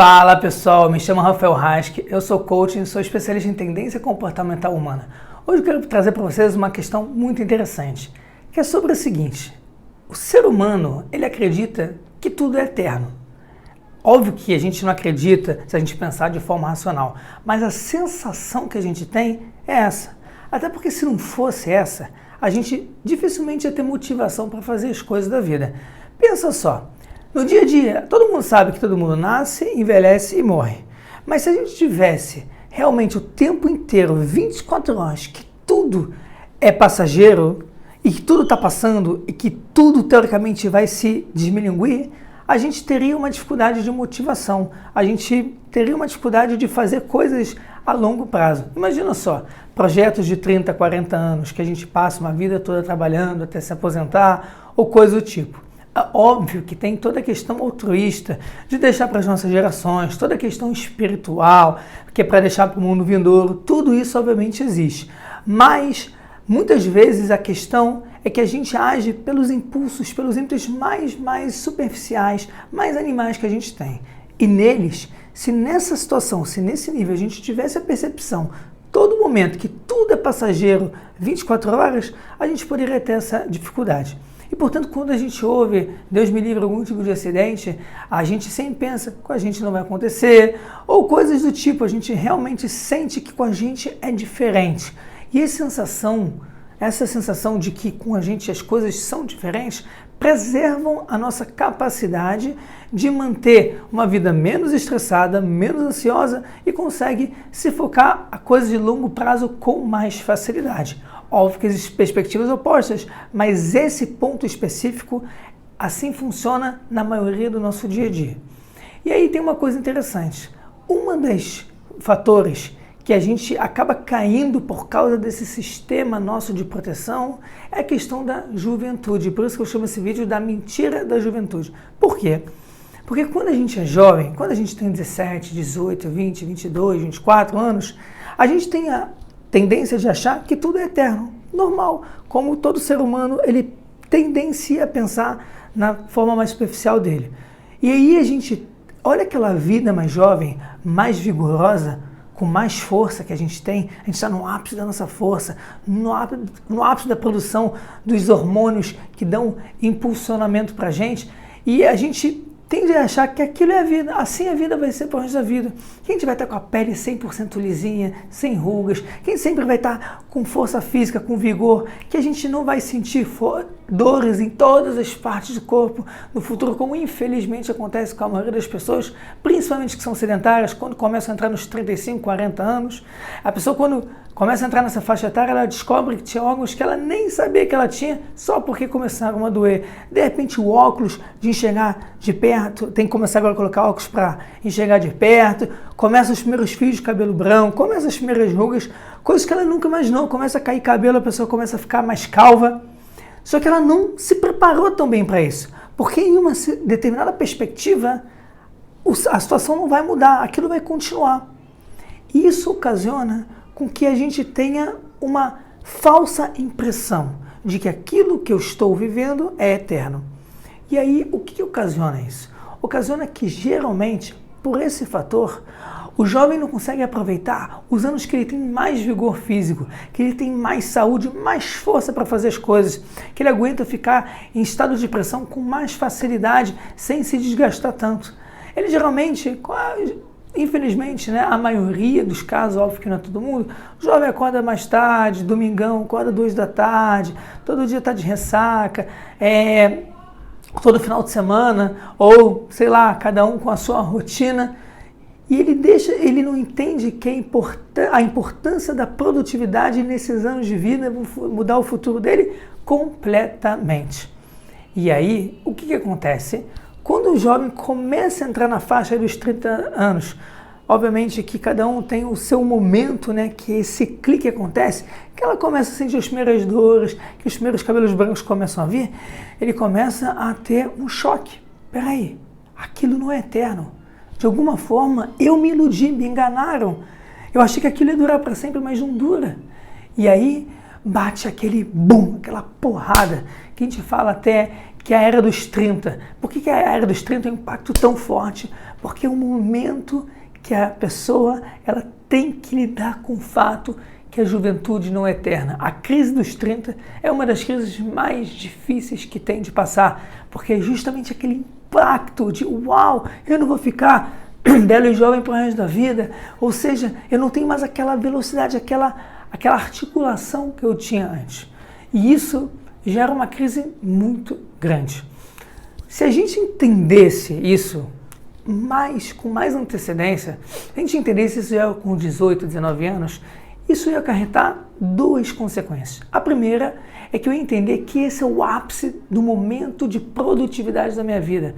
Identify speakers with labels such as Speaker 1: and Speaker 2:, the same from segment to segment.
Speaker 1: Fala pessoal, me chamo Rafael Raschke, eu sou coach e sou especialista em tendência comportamental humana. Hoje eu quero trazer para vocês uma questão muito interessante, que é sobre o seguinte: o ser humano, ele acredita que tudo é eterno. Óbvio que a gente não acredita se a gente pensar de forma racional, mas a sensação que a gente tem é essa. Até porque se não fosse essa, a gente dificilmente ia ter motivação para fazer as coisas da vida. Pensa só. No dia a dia, todo mundo sabe que todo mundo nasce, envelhece e morre. Mas se a gente tivesse realmente o tempo inteiro, 24 horas, que tudo é passageiro e que tudo está passando e que tudo teoricamente vai se desmilinguir, a gente teria uma dificuldade de motivação, a gente teria uma dificuldade de fazer coisas a longo prazo. Imagina só, projetos de 30, 40 anos, que a gente passa uma vida toda trabalhando até se aposentar ou coisa do tipo. É óbvio que tem toda a questão altruísta de deixar para as nossas gerações, toda a questão espiritual, que é para deixar para o mundo vindouro, tudo isso obviamente existe. Mas, muitas vezes a questão é que a gente age pelos impulsos, pelos ímpetos mais superficiais, mais animais que a gente tem. E neles, se nessa situação, se nesse nível a gente tivesse a percepção, todo momento que tudo é passageiro, 24 horas, a gente poderia ter essa dificuldade. E, portanto, quando a gente ouve, Deus me livre, algum tipo de acidente, a gente sempre pensa que com a gente não vai acontecer, ou coisas do tipo, a gente realmente sente que com a gente é diferente. E essa sensação de que com a gente as coisas são diferentes, preservam a nossa capacidade de manter uma vida menos estressada, menos ansiosa e consegue se focar a coisas de longo prazo com mais facilidade. Óbvio que existem perspectivas opostas, mas esse ponto específico assim funciona na maioria do nosso dia a dia. E aí tem uma coisa interessante. Um dos fatores que a gente acaba caindo por causa desse sistema nosso de proteção é a questão da juventude. Por isso que eu chamo esse vídeo da mentira da juventude. Por quê? Porque quando a gente é jovem, quando a gente tem 17, 18, 20, 22, 24 anos, a gente tem a tendência de achar que tudo é eterno, normal. Como todo ser humano, ele tendencia a pensar na forma mais superficial dele. E aí a gente olha aquela vida mais jovem, mais vigorosa, com mais força que a gente tem, a gente está no ápice da nossa força, no ápice da produção dos hormônios que dão impulsionamento para a gente, e a gente tende a achar que aquilo é a vida, assim a vida vai ser por resto da vida. Que a gente vai estar com a pele 100% lisinha, sem rugas, que a gente sempre vai estar com força física, com vigor, que a gente não vai sentir dores em todas as partes do corpo no futuro, como infelizmente acontece com a maioria das pessoas, principalmente que são sedentárias, quando começam a entrar nos 35, 40 anos. A pessoa, quando começa a entrar nessa faixa etária, ela descobre que tinha órgãos que ela nem sabia que ela tinha, só porque começaram a doer. De repente, o óculos de enxergar de perto, tem que começar agora a colocar óculos para enxergar de perto, começam os primeiros fios de cabelo branco, começam as primeiras rugas, coisas que ela nunca imaginou, começa a cair cabelo, a pessoa começa a ficar mais calva. Só que ela não se preparou tão bem para isso, porque em uma determinada perspectiva, a situação não vai mudar, aquilo vai continuar. E isso ocasiona com que a gente tenha uma falsa impressão de que aquilo que eu estou vivendo é eterno. E aí, o que ocasiona isso? Ocasiona que, geralmente, por esse fator, o jovem não consegue aproveitar os anos que ele tem mais vigor físico, que ele tem mais saúde, mais força para fazer as coisas, que ele aguenta ficar em estado de pressão com mais facilidade, sem se desgastar tanto. Ele geralmente, infelizmente, né, a maioria dos casos, óbvio que não é todo mundo, o jovem acorda mais tarde, domingão, acorda 2 da tarde, todo dia está de ressaca, todo final de semana, ou sei lá, cada um com a sua rotina, e ele não entende que a importância da produtividade nesses anos de vida vai mudar o futuro dele completamente. E aí, o que acontece? Quando o jovem começa a entrar na faixa dos 30 anos, obviamente que cada um tem o seu momento, né, que esse clique acontece, que ela começa a sentir as primeiras dores, que os primeiros cabelos brancos começam a vir, ele começa a ter um choque. Peraí, aquilo não é eterno. De alguma forma, eu me iludi, me enganaram. Eu achei que aquilo ia durar para sempre, mas não dura. E aí, bate aquele boom, aquela porrada, que a gente fala até que é a era dos 30. Por que a era dos 30 é um impacto tão forte? Porque é um momento que a pessoa ela tem que lidar com o fato que a juventude não é eterna. A crise dos 30 é uma das crises mais difíceis que tem de passar, porque é justamente aquele impacto de uau, eu não vou ficar belo e jovem para o resto da vida, ou seja, eu não tenho mais aquela velocidade, aquela articulação que eu tinha antes. E isso gera uma crise muito grande. Se a gente entendesse isso com mais antecedência, se a gente entendesse isso já com 18, 19 anos, isso ia acarretar duas consequências. A primeira é que eu ia entender que esse é o ápice do momento de produtividade da minha vida.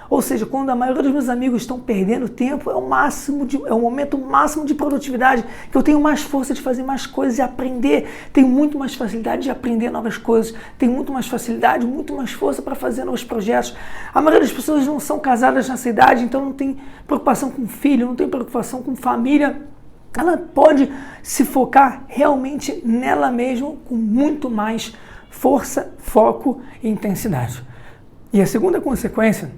Speaker 1: Ou seja, quando a maioria dos meus amigos estão perdendo tempo, é o momento máximo de produtividade, que eu tenho mais força de fazer mais coisas e aprender, tenho muito mais facilidade de aprender novas coisas, tenho muito mais facilidade, muito mais força para fazer novos projetos. A maioria das pessoas não são casadas nessa idade, então não tem preocupação com filho, não tem preocupação com família. Ela pode se focar realmente nela mesma com muito mais força, foco e intensidade. E a segunda consequência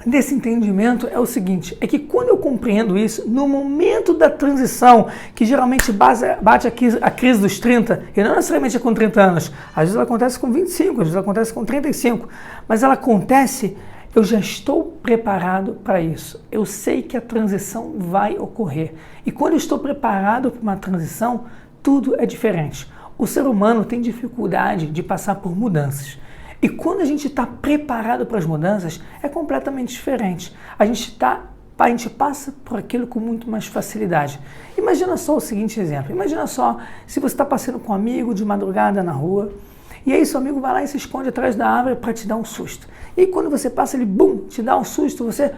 Speaker 1: desse entendimento é o seguinte, é que quando eu compreendo isso, no momento da transição, que geralmente bate a crise dos 30, e não necessariamente é com 30 anos, às vezes ela acontece com 25, às vezes ela acontece com 35, mas ela acontece, eu já estou preparado para isso. Eu sei que a transição vai ocorrer. E quando eu estou preparado para uma transição, tudo é diferente. O ser humano tem dificuldade de passar por mudanças. E quando a gente está preparado para as mudanças, é completamente diferente. A gente passa por aquilo com muito mais facilidade. Imagina só o seguinte exemplo. Imagina só se você está passando com um amigo de madrugada na rua, e aí seu amigo vai lá e se esconde atrás da árvore para te dar um susto. E quando você passa, ele te dá um susto, você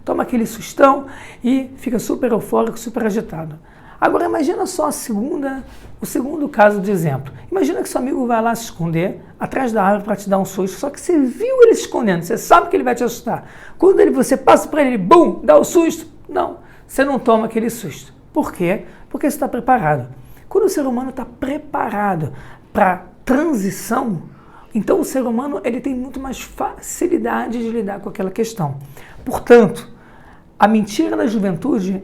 Speaker 1: toma aquele sustão e fica super eufórico, super agitado. Agora imagina só o segundo caso de exemplo. Imagina que seu amigo vai lá se esconder atrás da árvore para te dar um susto, só que você viu ele se escondendo, você sabe que ele vai te assustar. Quando você passa para ele, dá o susto. Não, você não toma aquele susto. Por quê? Porque você está preparado. Quando o ser humano está preparado para transição, então o ser humano ele tem muito mais facilidade de lidar com aquela questão. Portanto, a mentira da juventude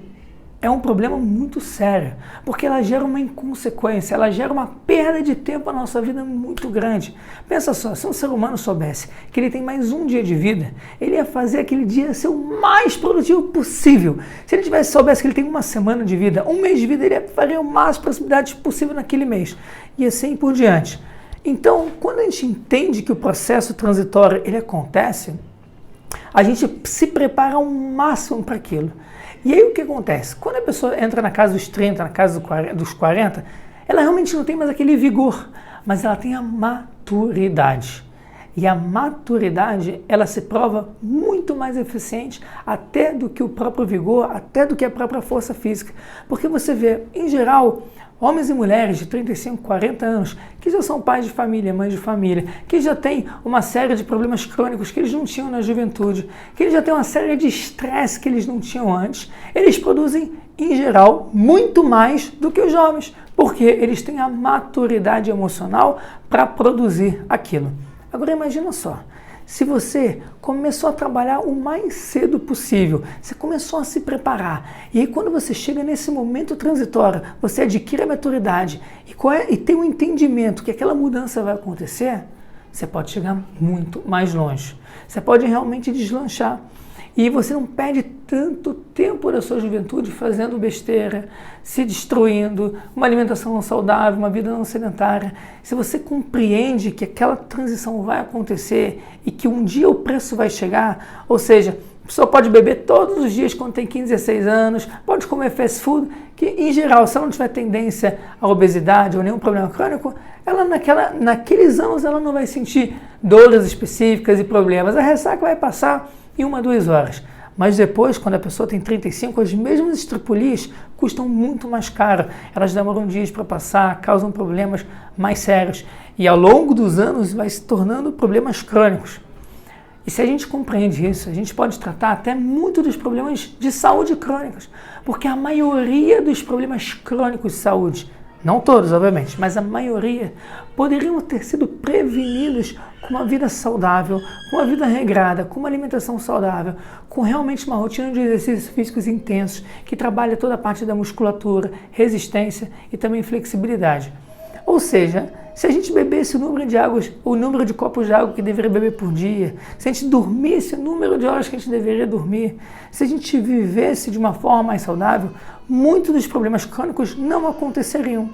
Speaker 1: é um problema muito sério, porque ela gera uma inconsequência, ela gera uma perda de tempo na nossa vida muito grande. Pensa só, se um ser humano soubesse que ele tem mais um dia de vida, ele ia fazer aquele dia ser o mais produtivo possível. Se ele soubesse que ele tem uma semana de vida, um mês de vida, ele faria o máximo possibilidades possível naquele mês, e assim por diante. Então, quando a gente entende que o processo transitório ele acontece, a gente se prepara ao máximo para aquilo. E aí o que acontece? Quando a pessoa entra na casa dos 30, na casa dos 40, ela realmente não tem mais aquele vigor, mas ela tem a maturidade. E a maturidade, ela se prova muito mais eficiente até do que o próprio vigor, até do que a própria força física. Porque você vê, em geral, homens e mulheres de 35, 40 anos, que já são pais de família, mães de família, que já têm uma série de problemas crônicos que eles não tinham na juventude, que eles já têm uma série de estresse que eles não tinham antes, eles produzem, em geral, muito mais do que os jovens, porque eles têm a maturidade emocional para produzir aquilo. Agora imagina só, se você começou a trabalhar o mais cedo possível, você começou a se preparar, e aí quando você chega nesse momento transitório, você adquire a maturidade e tem um entendimento que aquela mudança vai acontecer, você pode chegar muito mais longe. Você pode realmente deslanchar. E você não perde tanto tempo da sua juventude fazendo besteira, se destruindo, uma alimentação não saudável, uma vida não sedentária. Se você compreende que aquela transição vai acontecer e que um dia o preço vai chegar, ou seja, a pessoa pode beber todos os dias quando tem 15, 16 anos, pode comer fast food, que em geral, se ela não tiver tendência à obesidade ou nenhum problema crônico, ela naqueles anos ela não vai sentir dores específicas e problemas. A ressaca vai passar em 1 a 2 horas. Mas depois, quando a pessoa tem 35, as mesmas estripulias custam muito mais caro. Elas demoram dias para passar, causam problemas mais sérios. E ao longo dos anos vai se tornando problemas crônicos. E se a gente compreende isso, a gente pode tratar até muito dos problemas de saúde crônicos. Porque a maioria dos problemas crônicos de saúde não todos, obviamente, mas a maioria, poderiam ter sido prevenidos com uma vida saudável, com uma vida regrada, com uma alimentação saudável, com realmente uma rotina de exercícios físicos intensos, que trabalha toda a parte da musculatura, resistência e também flexibilidade. Ou seja, se a gente bebesse o número de copos de água que deveria beber por dia, se a gente dormisse o número de horas que a gente deveria dormir, se a gente vivesse de uma forma mais saudável, muitos dos problemas crônicos não aconteceriam.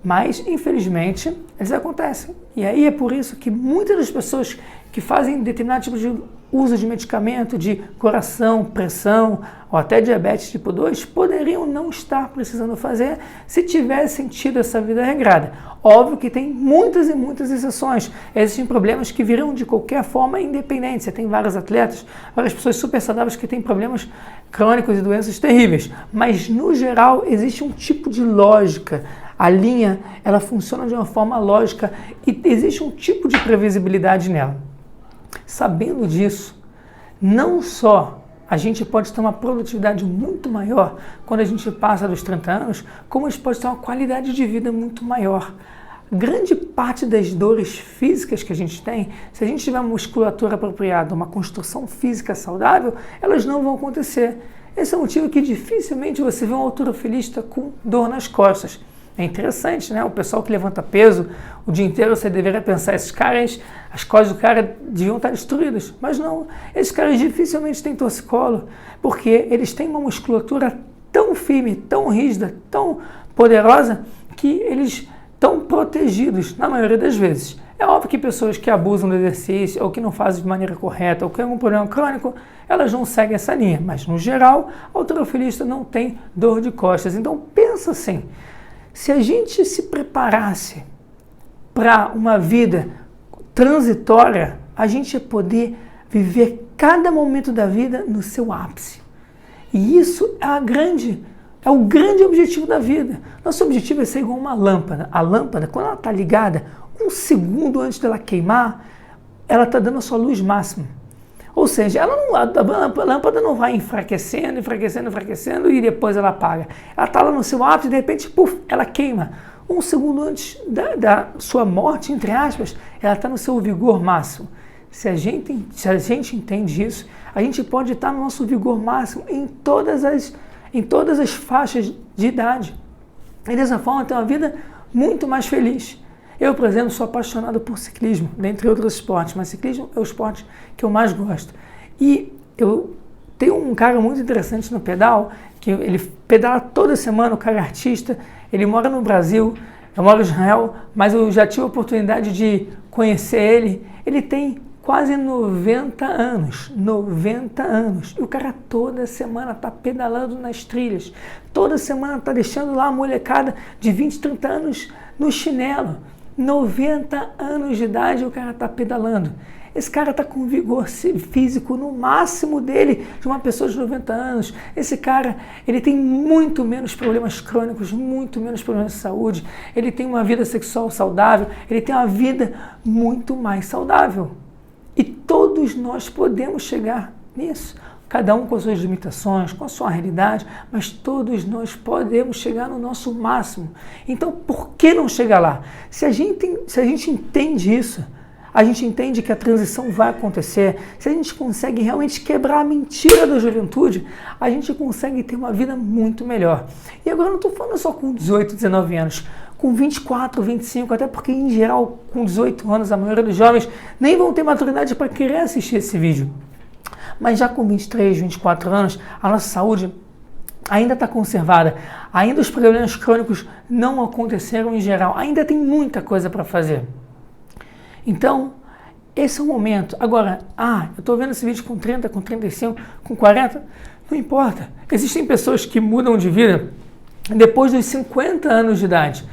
Speaker 1: Mas, infelizmente, eles acontecem. E aí é por isso que muitas das pessoas que fazem determinado tipo de uso de medicamento, de coração, pressão ou até diabetes tipo 2, poderiam não estar precisando fazer se tivessem tido essa vida regrada. Óbvio que tem muitas e muitas exceções. Existem problemas que virão de qualquer forma independente. Você tem vários atletas, várias pessoas super saudáveis que têm problemas crônicos e doenças terríveis. Mas, no geral, existe um tipo de lógica. A linha, ela funciona de uma forma lógica e existe um tipo de previsibilidade nela. Sabendo disso, não só a gente pode ter uma produtividade muito maior quando a gente passa dos 30 anos, como a gente pode ter uma qualidade de vida muito maior. Grande parte das dores físicas que a gente tem, se a gente tiver uma musculatura apropriada, uma construção física saudável, elas não vão acontecer. Esse é o motivo que dificilmente você vê um halterofilista com dor nas costas. É interessante, né? O pessoal que levanta peso o dia inteiro, você deveria pensar, esses caras, as costas do cara deviam estar destruídas. Mas não, esses caras dificilmente têm torcicolo, porque eles têm uma musculatura tão firme, tão rígida, tão poderosa, que eles estão protegidos na maioria das vezes. É óbvio que pessoas que abusam do exercício, ou que não fazem de maneira correta, ou que têm algum problema crônico, elas não seguem essa linha. Mas, no geral, o halterofilista não tem dor de costas. Então, pensa assim. Se a gente se preparasse para uma vida transitória, a gente ia poder viver cada momento da vida no seu ápice. E isso é o grande objetivo da vida. Nosso objetivo é ser igual uma lâmpada. A lâmpada, quando ela está ligada, 1 segundo antes dela queimar, ela está dando a sua luz máxima. Ou seja, a lâmpada não vai enfraquecendo e depois ela apaga. Ela está lá no seu ápice e de repente, puf, ela queima. 1 segundo antes da sua morte, entre aspas, ela está no seu vigor máximo. Se a gente entende isso, a gente pode estar no nosso vigor máximo em todas as faixas de idade. E dessa forma ter uma vida muito mais feliz. Eu, por exemplo, sou apaixonado por ciclismo, dentre outros esportes, mas ciclismo é o esporte que eu mais gosto. E eu tenho um cara muito interessante no pedal, que ele pedala toda semana, o cara é artista, ele mora no Brasil, eu moro em Israel, mas eu já tive a oportunidade de conhecer ele. Ele tem quase 90 anos, e o cara toda semana está pedalando nas trilhas, toda semana está deixando lá a molecada de 20, 30 anos no chinelo. 90 anos de idade o cara está pedalando. Esse cara está com vigor físico no máximo dele, de uma pessoa de 90 anos. Esse cara, ele tem muito menos problemas crônicos, muito menos problemas de saúde. Ele tem uma vida sexual saudável, ele tem uma vida muito mais saudável. E todos nós podemos chegar nisso. Cada um com as suas limitações, com a sua realidade, mas todos nós podemos chegar no nosso máximo. Então, por que não chegar lá? Se a gente entende isso, a gente entende que a transição vai acontecer, se a gente consegue realmente quebrar a mentira da juventude, a gente consegue ter uma vida muito melhor. E agora eu não estou falando só com 18, 19 anos, com 24, 25, até porque em geral com 18 anos a maioria dos jovens nem vão ter maturidade para querer assistir esse vídeo. Mas já com 23, 24 anos, a nossa saúde ainda está conservada, ainda os problemas crônicos não aconteceram em geral, ainda tem muita coisa para fazer. Então, esse é o momento. Agora, eu estou vendo esse vídeo com 30, com 35, com 40, não importa. Existem pessoas que mudam de vida depois dos 50 anos de idade.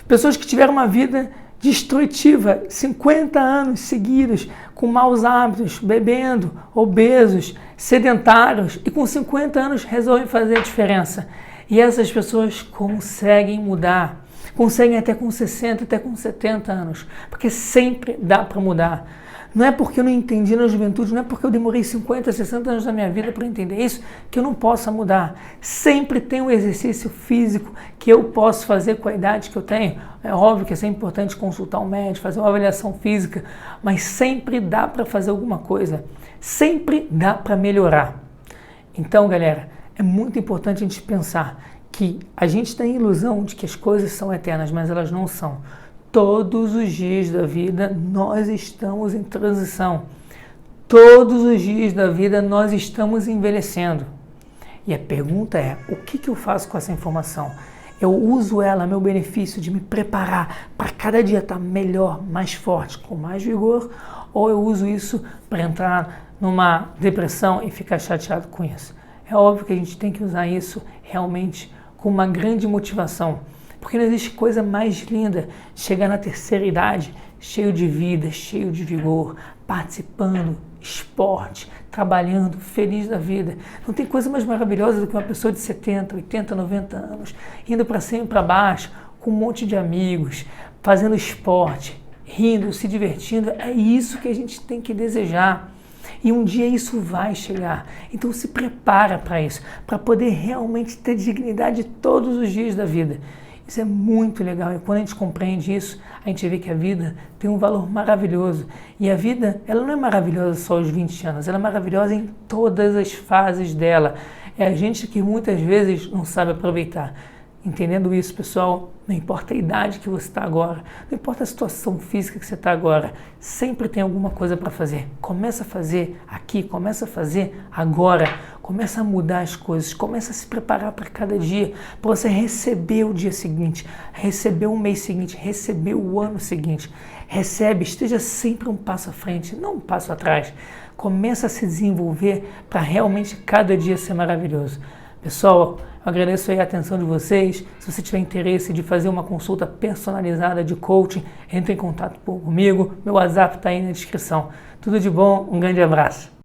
Speaker 1: Pessoas que tiveram uma vida destrutiva, 50 anos seguidos, com maus hábitos, bebendo, obesos, sedentários, e com 50 anos resolvem fazer a diferença. E essas pessoas conseguem mudar, conseguem até com 60, até com 70 anos, porque sempre dá para mudar. Não é porque eu não entendi na juventude, não é porque eu demorei 50, 60 anos da minha vida para entender isso, que eu não possa mudar. Sempre tem um exercício físico que eu posso fazer com a idade que eu tenho. É óbvio que é sempre importante consultar um médico, fazer uma avaliação física, mas sempre dá para fazer alguma coisa. Sempre dá para melhorar. Então, galera, é muito importante a gente pensar que a gente tem a ilusão de que as coisas são eternas, mas elas não são. Todos os dias da vida nós estamos em transição. Todos os dias da vida nós estamos envelhecendo. E a pergunta é, o que eu faço com essa informação? Eu uso ela a meu benefício de me preparar para cada dia estar melhor, mais forte, com mais vigor, ou eu uso isso para entrar numa depressão e ficar chateado com isso? É óbvio que a gente tem que usar isso realmente com uma grande motivação. Porque não existe coisa mais linda de chegar na terceira idade, cheio de vida, cheio de vigor, participando, esporte, trabalhando, feliz da vida. Não tem coisa mais maravilhosa do que uma pessoa de 70, 80, 90 anos, indo para cima e para baixo, com um monte de amigos, fazendo esporte, rindo, se divertindo. É isso que a gente tem que desejar. E um dia isso vai chegar. Então se prepara para isso, para poder realmente ter dignidade todos os dias da vida. Isso é muito legal e quando a gente compreende isso, a gente vê que a vida tem um valor maravilhoso. E a vida, ela não é maravilhosa só aos 20 anos, ela é maravilhosa em todas as fases dela. É a gente que muitas vezes não sabe aproveitar. Entendendo isso, pessoal, não importa a idade que você está agora, não importa a situação física que você está agora, sempre tem alguma coisa para fazer. Começa a fazer aqui, começa a fazer agora, começa a mudar as coisas, começa a se preparar para cada dia, para você receber o dia seguinte, receber o mês seguinte, receber o ano seguinte. Recebe, esteja sempre um passo à frente, não um passo atrás. Começa a se desenvolver para realmente cada dia ser maravilhoso. Pessoal, eu agradeço aí a atenção de vocês. Se você tiver interesse de fazer uma consulta personalizada de coaching, entre em contato comigo. Meu WhatsApp está aí na descrição. Tudo de bom, um grande abraço.